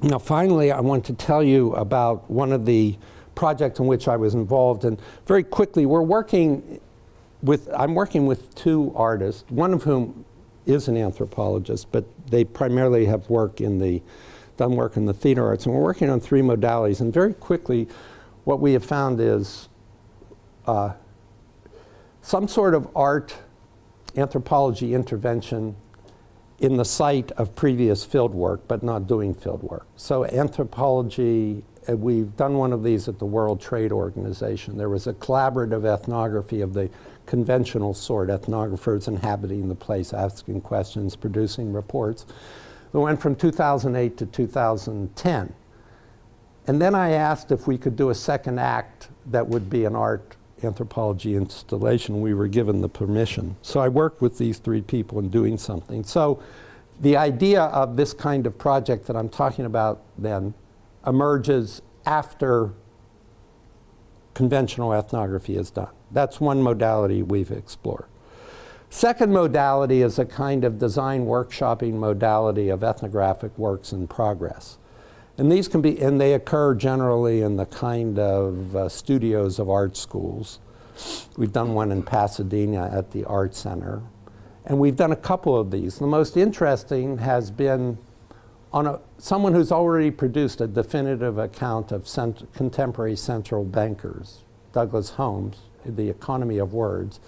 Now, finally, I want to tell you about one of the projects in which I was involved. And very quickly, I'm working with two artists, one of whom is an anthropologist, but they primarily have done work in the theater arts. And we're working on three modalities. And very quickly, what we have found is some sort of art anthropology intervention in the site of previous field work, but not doing field work. So anthropology, we've done one of these at the World Trade Organization. There was a collaborative ethnography of the conventional sort, ethnographers inhabiting the place, asking questions, producing reports. It went from 2008 to 2010. And then I asked if we could do a second act that would be an art anthropology installation. We were given the permission. So I worked with these three people in doing something. So the idea of this kind of project that I'm talking about then emerges after conventional ethnography is done. That's one modality we've explored. Second modality is a kind of design workshopping modality of ethnographic works in progress. And these can be, and they occur generally in the kind of studios of art schools. We've done one in Pasadena at the Art Center. And we've done a couple of these. The most interesting has been on someone who's already produced a definitive account of contemporary central bankers, Douglas Holmes, The Economy of Words,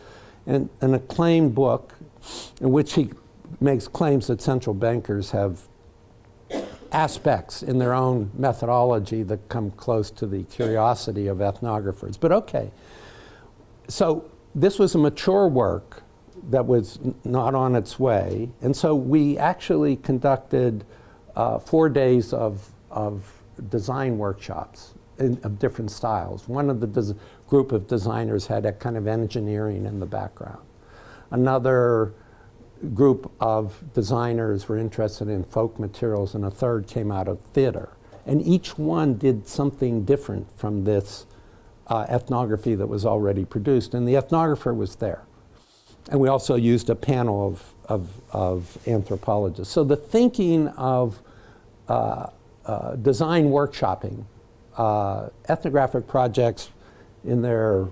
and an acclaimed book in which he makes claims that central bankers have aspects in their own methodology that come close to the curiosity of ethnographers. But okay, so this was a mature work that was not on its way, and so we actually conducted 4 days of design workshops of different styles. One of the group of designers had a kind of engineering in the background. Another group of designers were interested in folk materials, and a third came out of theater. And each one did something different from this ethnography that was already produced, and the ethnographer was there. And we also used a panel of anthropologists. So the thinking of design workshopping, ethnographic projects in their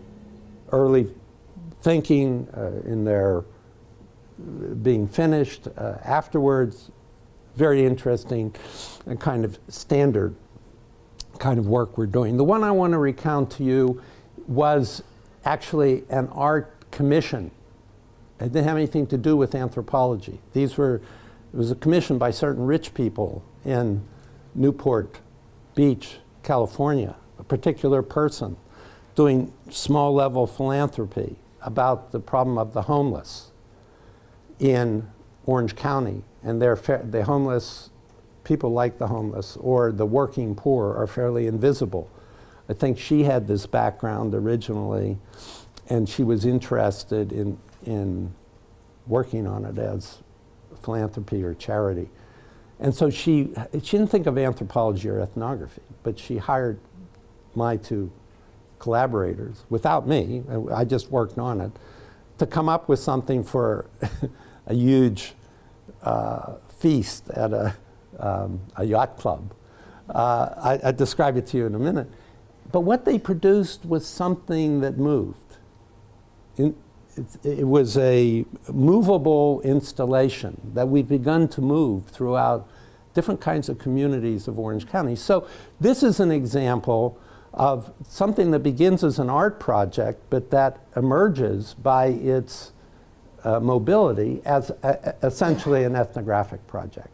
early thinking, in their being finished afterwards, very interesting and kind of standard kind of work we're doing. The one I want to recount to you was actually an art commission. It didn't have anything to do with anthropology. It was a commission by certain rich people in Newport Beach, California, a particular person doing small level philanthropy about the problem of the homeless in Orange County. And the homeless, people like the homeless, or the working poor, are fairly invisible. I think she had this background originally, and she was interested in working on it as philanthropy or charity. And so she didn't think of anthropology or ethnography, but she hired my two collaborators, without me, I just worked on it, to come up with something for a huge feast at a yacht club. I describe it to you in a minute. But what they produced was something that moved. It was a movable installation that we've begun to move throughout different kinds of communities of Orange County. So this is an example of something that begins as an art project, but that emerges by its mobility as essentially an ethnographic project.